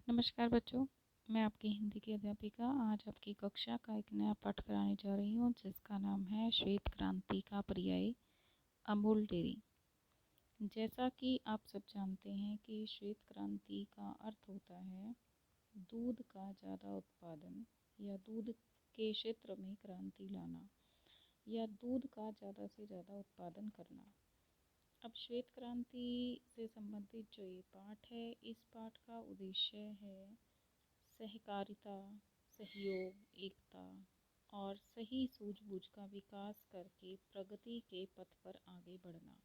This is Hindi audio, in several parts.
नमस्कार बच्चों, मैं आपकी हिंदी की अध्यापिका आज आपकी कक्षा का एक नया पाठ कराने जा रही हूँ जिसका नाम है श्वेत क्रांति का पर्याय अमूल डेयरी। जैसा कि आप सब जानते हैं कि श्वेत क्रांति का अर्थ होता है दूध का ज़्यादा उत्पादन या दूध के क्षेत्र में क्रांति लाना या दूध का ज़्यादा से ज़्यादा उत्पादन करना। अब श्वेत क्रांति से संबंधित जो ये पाठ है, इस पाठ का उद्देश्य है सहकारिता, सहयोग, एकता और सही सूझबूझ का विकास करके प्रगति के पथ पर आगे बढ़ना।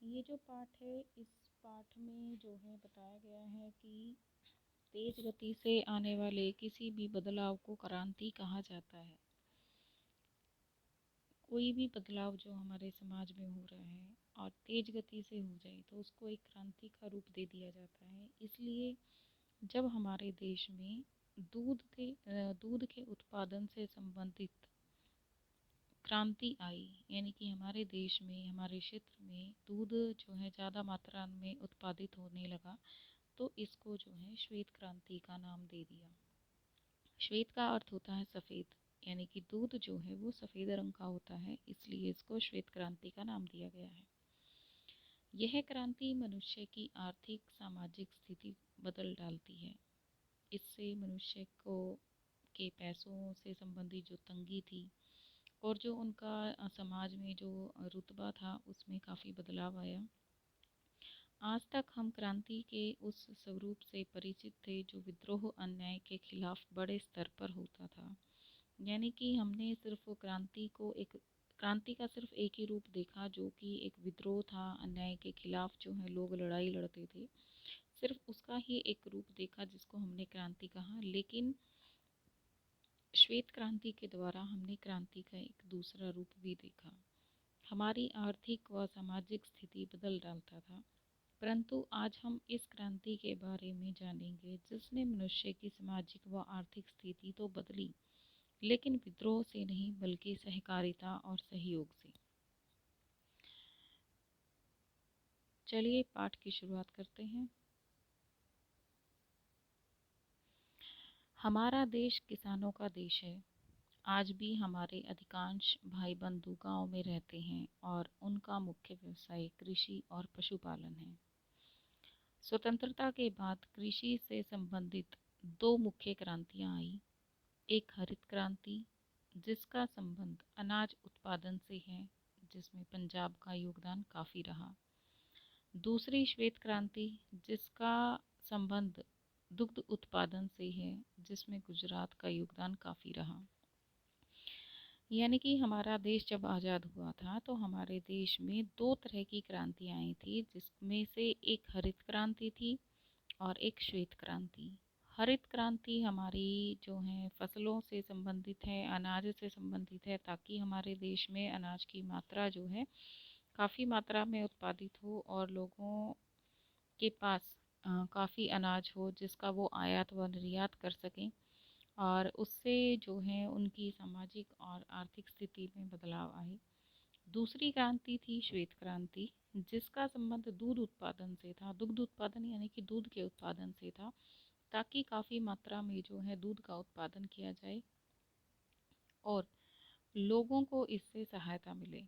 ये जो पाठ है, इस पाठ में जो है बताया गया है कि तेज गति से आने वाले किसी भी बदलाव को क्रांति कहा जाता है। कोई भी बदलाव जो हमारे समाज में हो रहा है और तेज गति से हो जाए तो उसको एक क्रांति का रूप दे दिया जाता है। इसलिए जब हमारे देश में दूध के उत्पादन से संबंधित क्रांति आई, यानी कि हमारे देश में, हमारे क्षेत्र में दूध जो है ज़्यादा मात्रा में उत्पादित होने लगा, तो इसको जो है श्वेत क्रांति का नाम दे दिया। श्वेत का अर्थ होता है सफ़ेद, यानी कि दूध जो है वो सफ़ेद रंग का होता है, इसलिए इसको श्वेत क्रांति का नाम दिया गया है। यह क्रांति मनुष्य की आर्थिक सामाजिक स्थिति बदल डालती है। इससे मनुष्य को के पैसों से संबंधित जो तंगी थी और जो उनका समाज में जो रुतबा था उसमें काफ़ी बदलाव आया। आज तक हम क्रांति के उस स्वरूप से परिचित थे जो विद्रोह अन्याय के खिलाफ बड़े स्तर पर होता था, यानी कि हमने सिर्फ क्रांति का सिर्फ एक ही रूप देखा जो कि एक विद्रोह था, अन्याय के खिलाफ जो है लोग लड़ाई लड़ते थे, सिर्फ उसका ही एक रूप देखा जिसको हमने क्रांति कहा। लेकिन श्वेत क्रांति के द्वारा हमने क्रांति का एक दूसरा रूप भी देखा। हमारी आर्थिक व सामाजिक स्थिति बदल डालता था, परंतु आज हम इस क्रांति के बारे में जानेंगे जिसने मनुष्य की सामाजिक व आर्थिक स्थिति तो बदली, लेकिन विद्रोह से नहीं बल्कि सहकारिता और सहयोग से। चलिए पाठ की शुरुआत करते हैं। हमारा देश किसानों का देश है। आज भी हमारे अधिकांश भाई बंधु गांव में रहते हैं और उनका मुख्य व्यवसाय कृषि और पशुपालन है। स्वतंत्रता के बाद कृषि से संबंधित दो मुख्य क्रांतियां आई। एक हरित क्रांति जिसका संबंध अनाज उत्पादन से है, जिसमें पंजाब का योगदान काफ़ी रहा। दूसरी श्वेत क्रांति जिसका संबंध दुग्ध उत्पादन से है, जिसमें गुजरात का योगदान काफ़ी रहा। यानी कि हमारा देश जब आज़ाद हुआ था तो हमारे देश में दो तरह की क्रांतियाँ आई थी, जिसमें से एक हरित क्रांति थी और एक श्वेत क्रांति। हरित क्रांति हमारी जो है फसलों से संबंधित है, अनाज से संबंधित है, ताकि हमारे देश में अनाज की मात्रा जो है काफ़ी मात्रा में उत्पादित हो और लोगों के पास काफ़ी अनाज हो जिसका वो आयात व निर्यात कर सकें और उससे जो है उनकी सामाजिक और आर्थिक स्थिति में बदलाव आए। दूसरी क्रांति थी श्वेत क्रांति जिसका संबंध दूध उत्पादन से था, दुग्ध उत्पादन यानी कि दूध के उत्पादन से था, ताकि काफ़ी मात्रा में जो है दूध का उत्पादन किया जाए और लोगों को इससे सहायता मिले।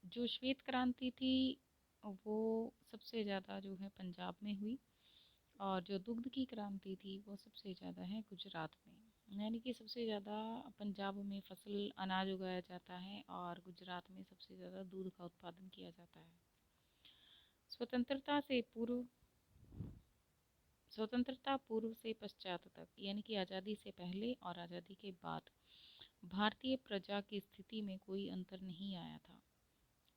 जो श्वेत क्रांति थी वो सबसे ज़्यादा जो है पंजाब में हुई और जो दुग्ध की क्रांति थी वो सबसे ज़्यादा है गुजरात में, यानी कि सबसे ज़्यादा पंजाब में फसल अनाज उगाया जाता है और गुजरात में सबसे ज़्यादा दूध का उत्पादन किया जाता है। स्वतंत्रता से पूर्व स्वतंत्रता पूर्व से पश्चात तक, यानी कि आज़ादी से पहले और आज़ादी के बाद भारतीय प्रजा की स्थिति में कोई अंतर नहीं आया था।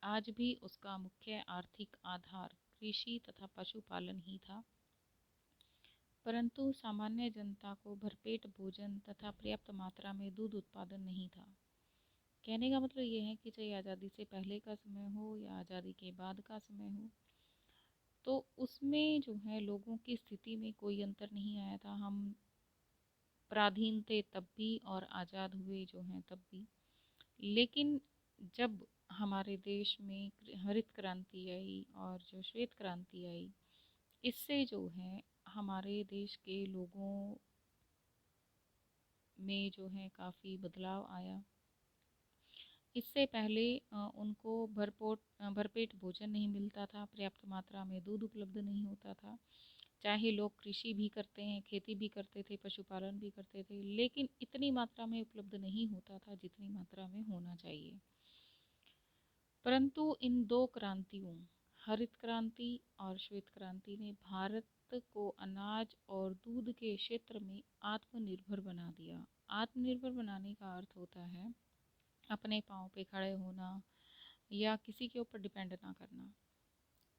आज भी उसका मुख्य आर्थिक आधार कृषि तथा पशुपालन ही था, परंतु सामान्य जनता को भरपेट भोजन तथा पर्याप्त मात्रा में दूध उत्पादन नहीं था। कहने का मतलब ये है कि चाहे आज़ादी से पहले का समय हो या आज़ादी के बाद का समय हो, तो उसमें जो है लोगों की स्थिति में कोई अंतर नहीं आया था। हम पराधीन थे तब भी और आज़ाद हुए जो हैं तब भी। लेकिन जब हमारे देश में हरित क्रांति आई और जो श्वेत क्रांति आई, इससे जो है हमारे देश के लोगों में जो है काफ़ी बदलाव आया। इससे पहले उनको भरपेट भोजन नहीं मिलता था, पर्याप्त मात्रा में दूध उपलब्ध नहीं होता था। चाहे लोग कृषि भी करते हैं, खेती भी करते थे, पशुपालन भी करते थे, लेकिन इतनी मात्रा में उपलब्ध नहीं होता था जितनी मात्रा में होना चाहिए। परंतु इन दो क्रांतियों, हरित क्रांति और श्वेत क्रांति ने भारत को अनाज और दूध के क्षेत्र में आत्मनिर्भर बना दिया। आत्मनिर्भर बनाने का अर्थ होता है अपने पाँव पे खड़े होना या किसी के ऊपर डिपेंड ना करना।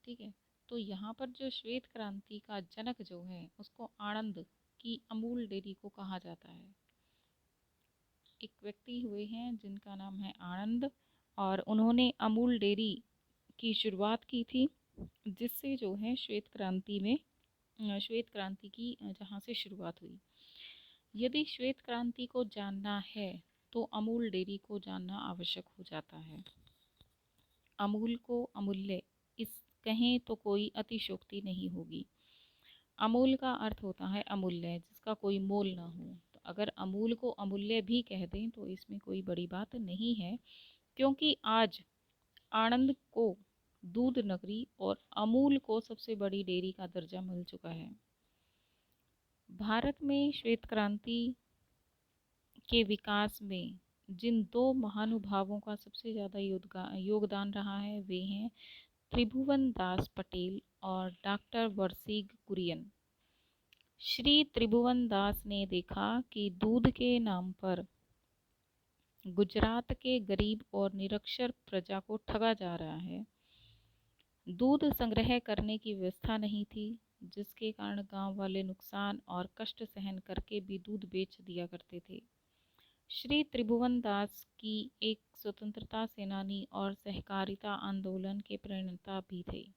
ठीक है, तो यहाँ पर जो श्वेत क्रांति का जनक जो है उसको आणंद की अमूल डेयरी को कहा जाता है। एक व्यक्ति हुए हैं जिनका नाम है आणंद, और उन्होंने अमूल डेयरी की शुरुआत की थी, जिससे जो है श्वेत क्रांति की जहाँ से शुरुआत हुई। यदि श्वेत क्रांति को जानना है तो अमूल डेयरी को जानना आवश्यक हो जाता है। अमूल को अमूल्य इस कहें तो कोई अतिशयोक्ति नहीं होगी। अमूल का अर्थ होता है अमूल्य, जिसका कोई मोल ना हो। तो अगर अमूल को अमूल्य भी कह दें तो इसमें कोई बड़ी बात नहीं है, क्योंकि आज आणंद को दूध नगरी और अमूल को सबसे बड़ी डेयरी का दर्जा मिल चुका है। भारत में श्वेत क्रांति के विकास में जिन दो महानुभावों का सबसे ज़्यादा योगदान रहा है वे हैं त्रिभुवन दास पटेल और डॉक्टर वर्सीग कुरियन। श्री त्रिभुवन दास ने देखा कि दूध के नाम पर गुजरात के गरीब और निरक्षर प्रजा को ठगा जा रहा है। दूध संग्रह करने की व्यवस्था नहीं थी, जिसके कारण गांव वाले नुकसान और कष्ट सहन करके भी दूध बेच दिया करते थे। श्री त्रिभुवन दास की एक स्वतंत्रता सेनानी और सहकारिता आंदोलन के प्रणेता भी थे।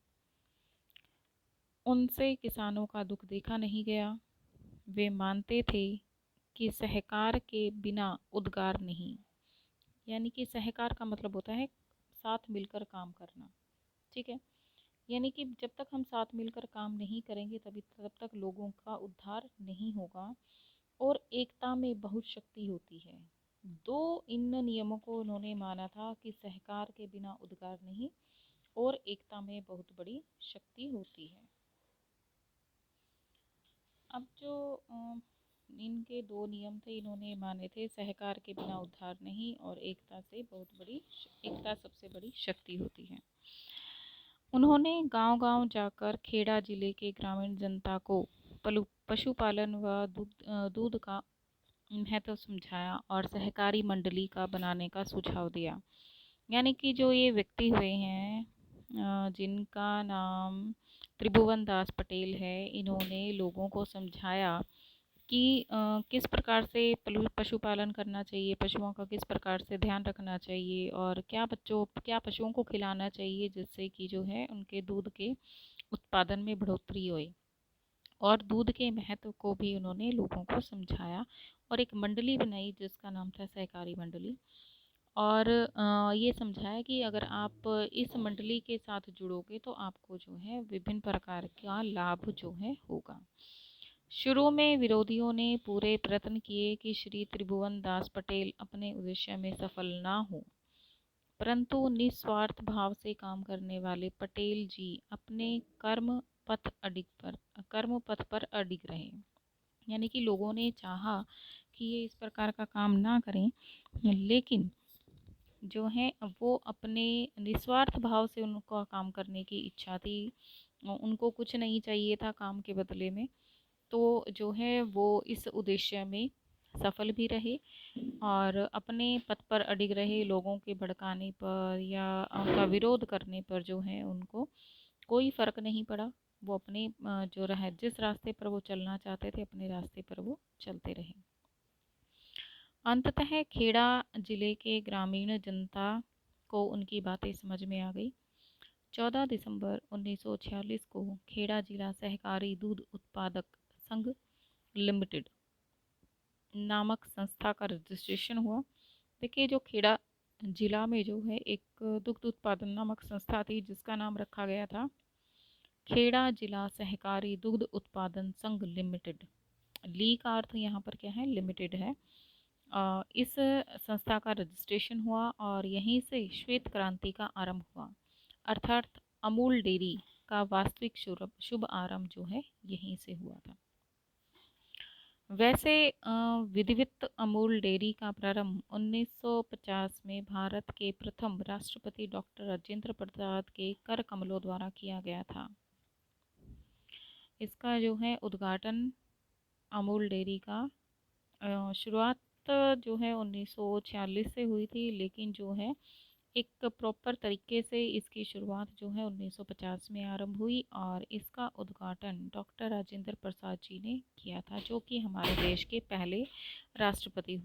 उनसे किसानों का दुख देखा नहीं गया। वे मानते थे कि सहकार के बिना उद्गार नहीं, यानी कि सहकार का मतलब होता है साथ मिलकर काम करना। ठीक है, यानी कि जब तक हम साथ मिलकर काम नहीं करेंगे तब तक लोगों का उद्धार नहीं होगा। और एकता में बहुत शक्ति होती है। दो इन नियमों को उन्होंने माना था कि सहकार के बिना उद्गार नहीं और एकता में बहुत बड़ी शक्ति होती है। अब जो इनके दो नियम थे, इन्होंने माने थे सहकार के बिना उद्धार नहीं और एकता सबसे बड़ी शक्ति होती है। उन्होंने गांव-गांव जाकर खेड़ा जिले के ग्रामीण जनता को पशुपालन व दूध का महत्व समझाया और सहकारी मंडली का बनाने का सुझाव दिया। यानी कि जो ये व्यक्ति हुए हैं जिनका नाम त्रिभुवन दास पटेल है, इन्होंने लोगों को समझाया कि किस प्रकार से पशुपालन करना चाहिए, पशुओं का किस प्रकार से ध्यान रखना चाहिए और क्या पशुओं को खिलाना चाहिए, जिससे कि जो है उनके दूध के उत्पादन में बढ़ोतरी होए। और दूध के महत्व को भी उन्होंने लोगों को समझाया और एक मंडली बनाई जिसका नाम था सहकारी मंडली। और ये समझाया कि अगर आप इस मंडली के साथ जुड़ोगे तो आपको जो है विभिन्न प्रकार का लाभ जो है होगा। शुरू में विरोधियों ने पूरे प्रयत्न किए कि श्री त्रिभुवन दास पटेल अपने उद्देश्य में सफल ना हो, परंतु निस्वार्थ भाव से काम करने वाले पटेल जी अपने कर्म पथ पर अडिग रहे। यानी कि लोगों ने चाहा कि ये इस प्रकार का काम ना करें, लेकिन जो है वो अपने निस्वार्थ भाव से उनको काम करने की इच्छा थी। उनको कुछ नहीं चाहिए था काम के बदले में, तो जो है वो इस उद्देश्य में सफल भी रहे और अपने पथ पर अडिग रहे। लोगों के भड़काने पर या उनका विरोध करने पर जो है उनको कोई फर्क नहीं पड़ा। वो अपने जिस रास्ते पर वो चलना चाहते थे अपने रास्ते पर वो चलते रहे। अंततः खेड़ा जिले के ग्रामीण जनता को उनकी बातें समझ में आ गई। 14 दिसंबर 1946 को खेड़ा जिला सहकारी दूध उत्पादक संघ लिमिटेड नामक संस्था का रजिस्ट्रेशन हुआ। देखिए, जो खेड़ा जिला में जो है एक दुग्ध उत्पादन नामक संस्था थी जिसका नाम रखा गया था खेड़ा जिला सहकारी दुग्ध उत्पादन संघ लिमिटेड। ली का अर्थ यहाँ पर क्या है, लिमिटेड है। इस संस्था का रजिस्ट्रेशन हुआ और यहीं से श्वेत क्रांति का आरंभ हुआ, अर्थात अमूल डेयरी का वास्तविक शुभ आरंभ जो है यहीं से हुआ था। वैसे विधिवत अमूल डेयरी का प्रारंभ 1950 में भारत के प्रथम राष्ट्रपति डॉक्टर राजेंद्र प्रसाद के कर कमलों द्वारा किया गया था। इसका जो है उद्घाटन अमूल डेयरी का शुरुआत जो है 1946 से हुई थी, लेकिन जो है एक प्रॉपर तरीके से इसकी शुरुआत जो है 1950 में आरंभ हुई और इसका उद्घाटन डॉक्टर राजेंद्र प्रसाद जी ने किया था, जो कि हमारे देश के पहले राष्ट्रपति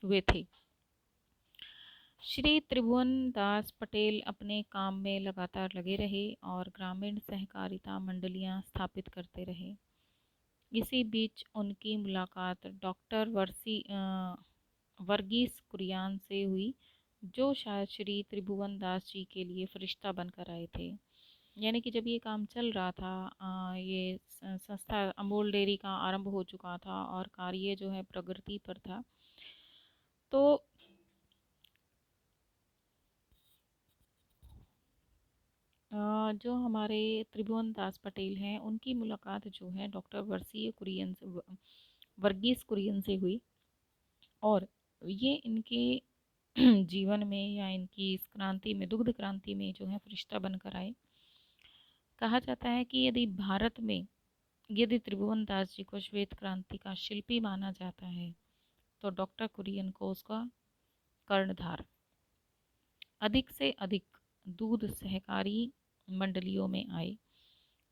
हुए थे। श्री त्रिभुवन दास पटेल अपने काम में लगातार लगे रहे और ग्रामीण सहकारिता मंडलियां स्थापित करते रहे। इसी बीच उनकी मुलाकात डॉक्टर वर्गीस कुरियन से हुई, जो शायद श्री त्रिभुवन दास जी के लिए फरिश्ता बनकर आए थे। यानी कि जब ये काम चल रहा था, ये संस्था अमूल डेयरी का आरंभ हो चुका था और कार्य जो है प्रगति पर था, तो जो हमारे त्रिभुवन दास पटेल हैं उनकी मुलाकात जो है डॉक्टर वर्गीस कुरियन से हुई और ये इनके जीवन में या इनकी इस क्रांति में, दुग्ध क्रांति में जो है फरिश्ता बनकर आए। कहा जाता है कि यदि त्रिभुवन दास जी को श्वेत क्रांति का शिल्पी माना जाता है तो डॉक्टर कुरियन को उसका कर्णधार। अधिक से अधिक दूध सहकारी मंडलियों में आए,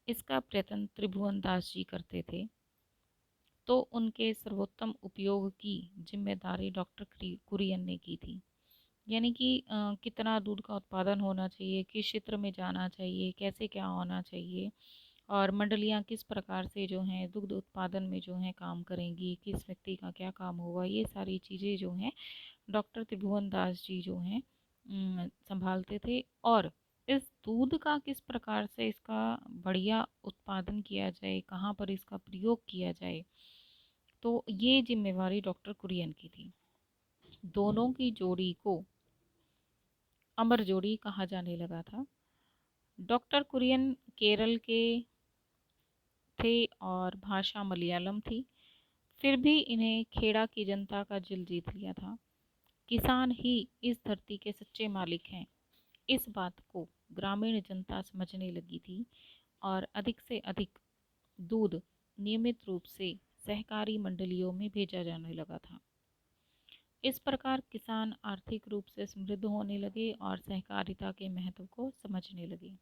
इसका प्रयत्न त्रिभुवन दास जी करते थे, तो उनके सर्वोत्तम उपयोग की जिम्मेदारी डॉक्टर कुरियन ने की थी। यानी कि कितना दूध का उत्पादन होना चाहिए, किस क्षेत्र में जाना चाहिए, कैसे क्या होना चाहिए और मंडलियां किस प्रकार से जो हैं दुग्ध उत्पादन में जो है काम करेंगी, किस व्यक्ति का क्या काम होगा, ये सारी चीज़ें जो हैं डॉक्टर त्रिभुवन दास जी जो हैं संभालते थे। और इस दूध का किस प्रकार से इसका बढ़िया उत्पादन किया जाए, कहाँ पर इसका प्रयोग किया जाए, तो ये जिम्मेवारी डॉक्टर कुरियन की थी। दोनों की जोड़ी को अमर जोड़ी कहा जाने लगा था। डॉक्टर कुरियन केरल के थे और भाषा मलयालम थी, फिर भी इन्हें खेड़ा की जनता का दिल जीत लिया था। किसान ही इस धरती के सच्चे मालिक हैं, इस बात को ग्रामीण जनता समझने लगी थी और अधिक से अधिक दूध नियमित रूप से सहकारी मंडलियों में भेजा जाने लगा था। इस प्रकार किसान आर्थिक रूप से समृद्ध होने लगे और सहकारिता के महत्व को समझने लगे।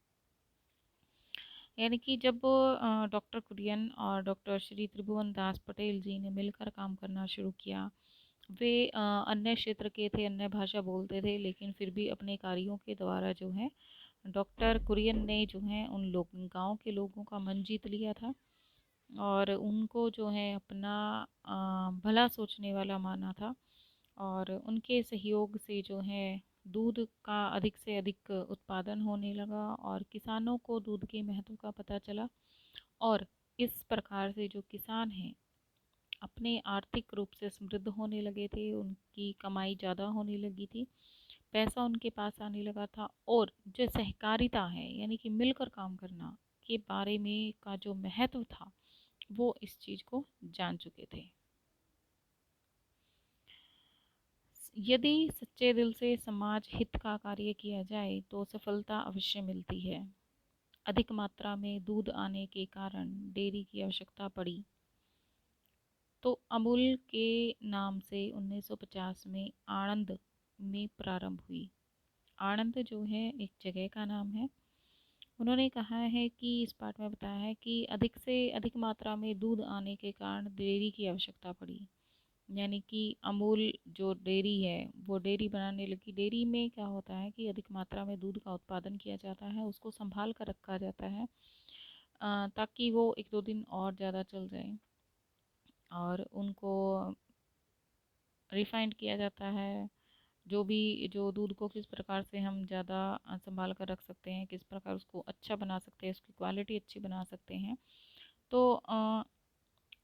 यानी कि जब डॉक्टर कुरियन और डॉक्टर श्री त्रिभुवन दास पटेल जी ने मिलकर काम करना शुरू किया, वे अन्य क्षेत्र के थे, अन्य भाषा बोलते थे, लेकिन फिर भी अपने कार्यों के द्वारा जो है डॉक्टर कुरियन ने जो है उन गांव के लोगों का मन जीत लिया था और उनको जो है अपना भला सोचने वाला माना था। और उनके सहयोग से जो है दूध का अधिक से अधिक उत्पादन होने लगा और किसानों को दूध के महत्व का पता चला और इस प्रकार से जो किसान हैं अपने आर्थिक रूप से समृद्ध होने लगे थे, उनकी कमाई ज़्यादा होने लगी थी, पैसा उनके पास आने लगा था और जो सहकारिता है यानी कि मिलकर काम करना के बारे में का जो महत्व था वो इस चीज़ को जान चुके थे। यदि सच्चे दिल से समाज हित का कार्य किया जाए तो सफलता अवश्य मिलती है। अधिक मात्रा में दूध आने के कारण डेयरी की आवश्यकता पड़ी, तो अमूल के नाम से 1950 में आणंद में प्रारंभ हुई। आणंद जो है एक जगह का नाम है। उन्होंने कहा है कि इस पाठ में बताया है कि अधिक से अधिक मात्रा में दूध आने के कारण डेयरी की आवश्यकता पड़ी। यानी कि अमूल जो डेयरी है वो डेयरी बनाने लगी। डेयरी में क्या होता है कि अधिक मात्रा में दूध का उत्पादन किया जाता है, उसको संभाल कर रखा जाता है ताकि वो एक दो दिन और ज़्यादा चल जाए और उनको रिफाइंड किया जाता है, जो दूध को किस प्रकार से हम ज़्यादा संभाल कर रख सकते हैं, किस प्रकार उसको अच्छा बना सकते हैं, उसकी क्वालिटी अच्छी बना सकते हैं। तो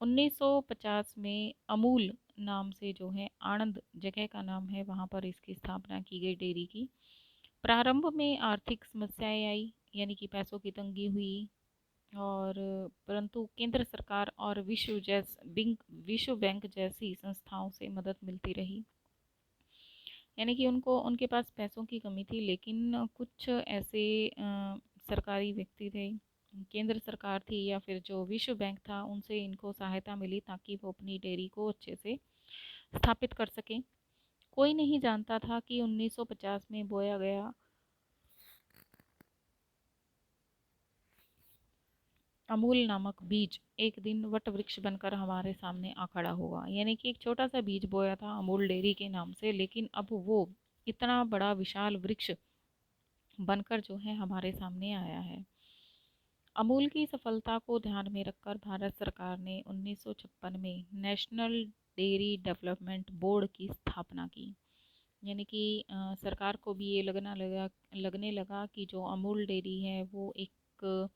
1950 में अमूल नाम से जो है, आणंद जगह का नाम है, वहाँ पर इसकी स्थापना की गई डेयरी की। प्रारंभ में आर्थिक समस्याएं आई, यानी कि पैसों की तंगी हुई, और परंतु केंद्र सरकार और विश्व बैंक जैसी संस्थाओं से मदद मिलती रही। यानी कि उनको उनके पास पैसों की कमी थी, लेकिन कुछ ऐसे सरकारी व्यक्ति थे, केंद्र सरकार थी या फिर जो विश्व बैंक था, उनसे इनको सहायता मिली ताकि वो अपनी डेयरी को अच्छे से स्थापित कर सकें। कोई नहीं जानता था कि 1950 में बोया गया अमूल नामक बीज एक दिन वट वृक्ष बनकर हमारे सामने आ खड़ा होगा। यानी कि एक छोटा सा बीज बोया था अमूल डेयरी के नाम से, लेकिन अब वो इतना बड़ा विशाल वृक्ष बनकर जो है हमारे सामने आया है। अमूल की सफलता को ध्यान में रखकर भारत सरकार ने 1956 में नेशनल डेयरी डेवलपमेंट बोर्ड की स्थापना की। यानी कि सरकार को भी ये लगने लगा कि जो अमूल डेयरी है वो एक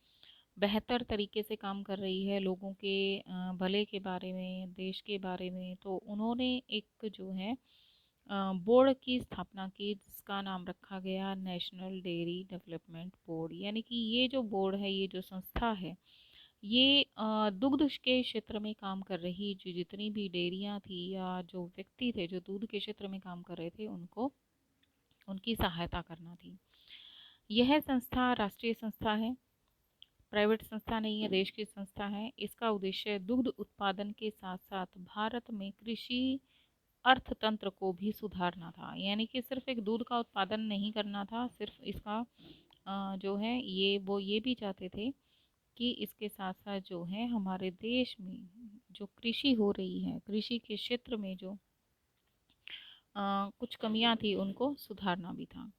बेहतर तरीके से काम कर रही है, लोगों के भले के बारे में, देश के बारे में। तो उन्होंने एक जो है बोर्ड की स्थापना की, जिसका नाम रखा गया नेशनल डेयरी डेवलपमेंट बोर्ड। यानी कि ये जो बोर्ड है, ये जो संस्था है, ये दुग्ध के क्षेत्र में काम कर रही जो जितनी भी डेयरियां थी या जो व्यक्ति थे जो दूध के क्षेत्र में काम कर रहे थे, उनको उनकी सहायता करना थी। यह संस्था राष्ट्रीय संस्था है, प्राइवेट संस्था नहीं है, देश की संस्था है। इसका उद्देश्य दुग्ध उत्पादन के साथ साथ भारत में कृषि अर्थतंत्र को भी सुधारना था। यानी कि सिर्फ एक दूध का उत्पादन नहीं करना था, सिर्फ इसका जो है ये भी चाहते थे कि इसके साथ साथ जो है हमारे देश में जो कृषि हो रही है, कृषि के क्षेत्र में जो कुछ कमियां थी, उनको सुधारना भी था।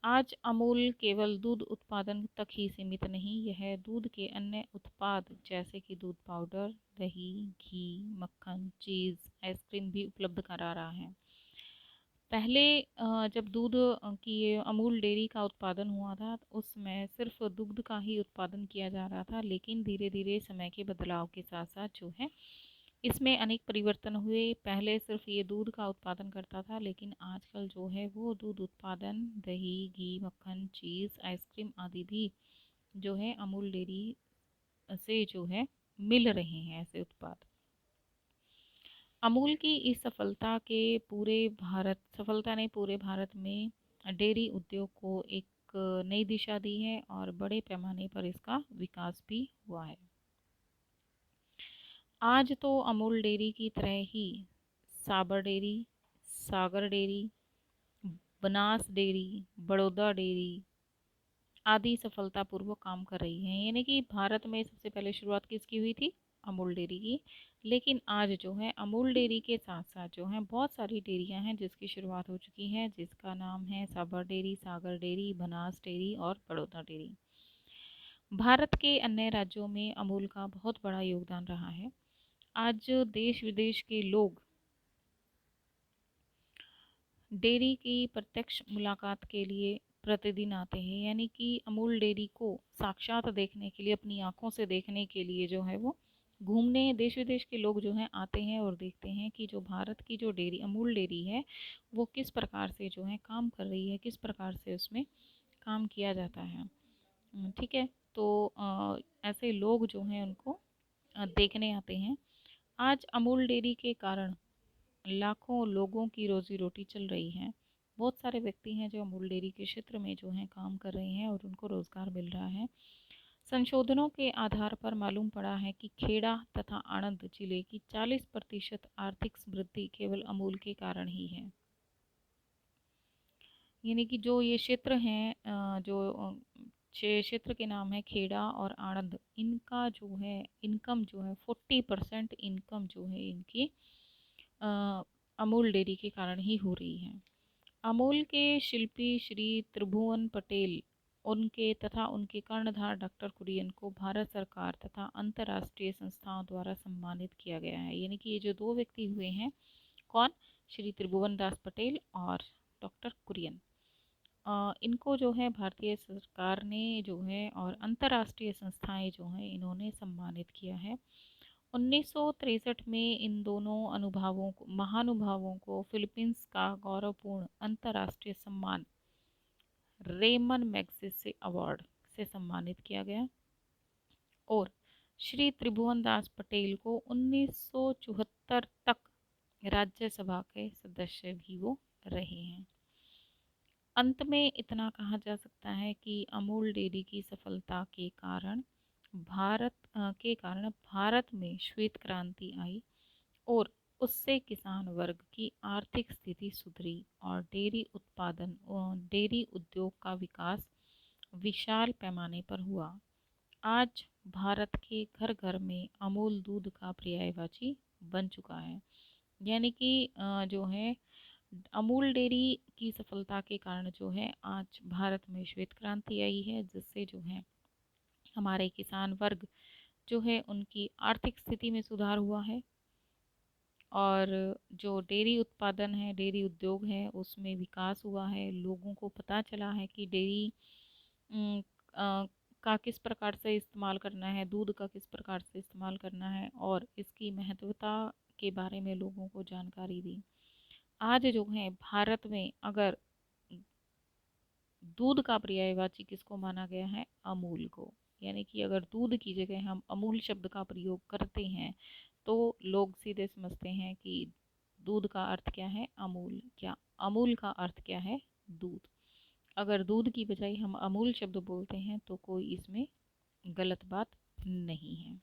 आज अमूल केवल दूध उत्पादन तक ही सीमित नहीं, यह दूध के अन्य उत्पाद जैसे कि दूध पाउडर, दही, घी, मक्खन, चीज़, आइसक्रीम भी उपलब्ध करा रहा है। पहले जब दूध की ये अमूल डेयरी का उत्पादन हुआ था, उस समय सिर्फ दुग्ध का ही उत्पादन किया जा रहा था, लेकिन धीरे धीरे समय के बदलाव के साथ साथ जो है इसमें अनेक परिवर्तन हुए। पहले सिर्फ ये दूध का उत्पादन करता था, लेकिन आजकल जो है वो दूध उत्पादन, दही, घी, मक्खन, चीज़, आइसक्रीम आदि भी जो है अमूल डेयरी से जो है मिल रहे हैं ऐसे उत्पाद। अमूल की इस सफलता ने पूरे भारत में डेयरी उद्योग को एक नई दिशा दी है और बड़े पैमाने पर इसका विकास भी हुआ है। आज तो अमूल डेयरी की तरह ही Sabar dairy, Sagar dairy, Banas dairy, Baroda dairy आदि सफलतापूर्वक काम कर रही हैं। यानी कि भारत में सबसे पहले शुरुआत किसकी हुई थी? अमूल डेयरी की। लेकिन आज जो है अमूल डेयरी के साथ साथ जो है बहुत सारी डेयरियां हैं जिसकी शुरुआत हो चुकी है, जिसका नाम है साबर dairy, Sagar dairy, Banas dairy और बड़ौदा डेयरी। भारत के अन्य राज्यों में अमूल का बहुत बड़ा योगदान रहा है। आज देश विदेश के लोग डेयरी की प्रत्यक्ष मुलाकात के लिए प्रतिदिन आते हैं। यानी कि अमूल डेयरी को साक्षात देखने के लिए, अपनी आंखों से देखने के लिए जो है वो घूमने देश विदेश के लोग जो हैं आते हैं और देखते हैं कि जो भारत की जो डेयरी अमूल डेयरी है वो किस प्रकार से जो है काम कर रही है, किस प्रकार से उसमें काम किया जाता है। ठीक है। तो ऐसे लोग जो हैं उनको देखने आते हैं। आज अमूल डेयरी के कारण लाखों लोगों की रोजी रोटी चल रही है। बहुत सारे व्यक्ति हैं जो अमूल डेयरी के क्षेत्र में जो हैं काम कर रहे हैं और उनको रोजगार मिल रहा है। संशोधनों के आधार पर मालूम पड़ा है कि खेड़ा तथा आणंद जिले की 40% आर्थिक समृद्धि केवल अमूल के कारण ही है। यानी कि जो ये क्षेत्र हैं, जो क्षेत्र के नाम है खेड़ा और आणंद, इनका जो है इनकम जो है 40% इनकम जो है इनकी अमूल डेयरी के कारण ही हो रही है। अमूल के शिल्पी श्री त्रिभुवन पटेल उनके तथा उनके कर्णधार डॉक्टर कुरियन को भारत सरकार तथा अंतर्राष्ट्रीय संस्थाओं द्वारा सम्मानित किया गया है। यानी कि ये जो दो व्यक्ति हुए हैं, कौन? श्री त्रिभुवन दास पटेल और डॉक्टर कुरियन। इनको जो है भारतीय सरकार ने जो है और अंतर्राष्ट्रीय संस्थाएं जो हैं इन्होंने सम्मानित किया है। 1963 में इन दोनों महानुभावों को फिलीपींस का गौरवपूर्ण अंतर्राष्ट्रीय सम्मान रेमन मैग्सेसे अवार्ड से सम्मानित किया गया और श्री त्रिभुवन दास पटेल को 1974 तक राज्यसभा के सदस्य भी वो रहे हैं। अंत में इतना कहा जा सकता है कि अमूल डेयरी की सफलता के कारण भारत में श्वेत क्रांति आई और उससे किसान वर्ग की आर्थिक स्थिति सुधरी और डेयरी उद्योग का विकास विशाल पैमाने पर हुआ। आज भारत के घर घर में अमूल दूध का पर्यायवाची बन चुका है। यानी कि जो है अमूल डेयरी की सफलता के कारण जो है आज भारत में श्वेत क्रांति आई है, जिससे जो है हमारे किसान वर्ग जो है उनकी आर्थिक स्थिति में सुधार हुआ है और जो डेयरी उत्पादन है, डेयरी उद्योग है, उसमें विकास हुआ है। लोगों को पता चला है कि डेयरी का किस प्रकार से इस्तेमाल करना है, दूध का किस प्रकार से इस्तेमाल करना है और इसकी महत्वता के बारे में लोगों को जानकारी दी। आज जो है भारत में अगर दूध का पर्यायवाची किसको माना गया है? अमूल को। यानी कि अगर दूध की जगह हम अमूल शब्द का प्रयोग करते हैं तो लोग सीधे समझते हैं कि दूध का अर्थ क्या है? अमूल। क्या अमूल का अर्थ क्या है? दूध। अगर दूध की बजाय हम अमूल शब्द बोलते हैं तो कोई इसमें गलत बात नहीं है।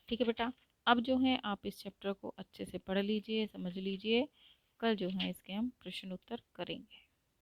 ठीक है बेटा, अब जो है आप इस चैप्टर को अच्छे से पढ़ लीजिए, समझ लीजिए। कल जो है इसके हम प्रश्न उत्तर करेंगे।